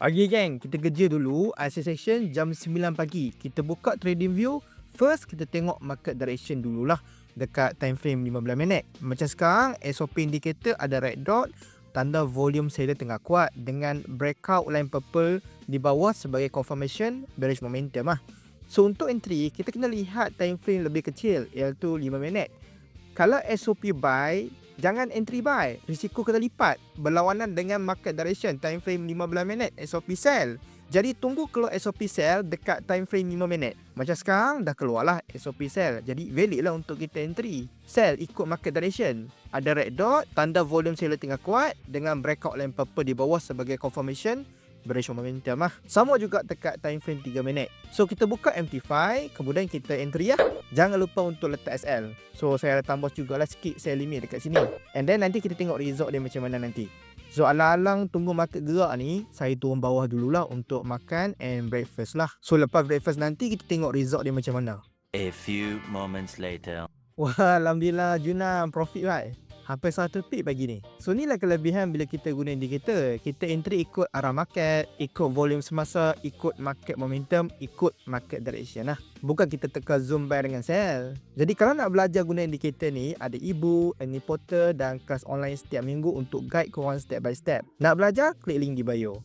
Pagi geng, kita kerja dulu. IC session jam 9 pagi. Kita buka trading view. First, kita tengok market direction dululah dekat time frame 15 minit. Macam sekarang, SOP indicator ada red dot, tanda volume seller tengah kuat dengan breakout line purple di bawah sebagai confirmation bearish momentum lah. So, untuk entry, kita kena lihat time frame lebih kecil, iaitu 5 minit. Kalau SOP buy, jangan entry buy. Risiko kena lipat. Berlawanan dengan market direction time frame 15 minit SOP sell. Jadi tunggu keluar SOP sell dekat time frame 5 minit. Macam sekarang dah keluarlah SOP sell. Jadi valid lah untuk kita entry. Sell ikut market direction. Ada red dot, tanda volume seller tengah kuat dengan breakout line purple di bawah sebagai confirmation bearish momentum lah. Sama juga dekat time frame 3 minit. So kita buka MT5, kemudian kita entry lah. Jangan lupa untuk letak SL. So saya tambah jugalah sikit sell limit dekat sini. And then nanti kita tengok result dia macam mana nanti. So alang-alang tunggu market gerak ni, saya turun bawah dululah untuk makan and breakfast lah. So lepas breakfast nanti kita tengok result dia macam mana. A few moments later. Wah, Alhamdulillah Juna profit right. Hampir 100 pip pagi ni. So inilah kelebihan bila kita guna indikator. Kita entry ikut arah market, ikut volume semasa, ikut market momentum, ikut market direction lah. Bukan kita teka zoom buy dengan sell. Jadi kalau nak belajar guna indikator ni, ada e-book, e-portal dan kelas online setiap minggu untuk guide korang step by step. Nak belajar? Klik link di bio.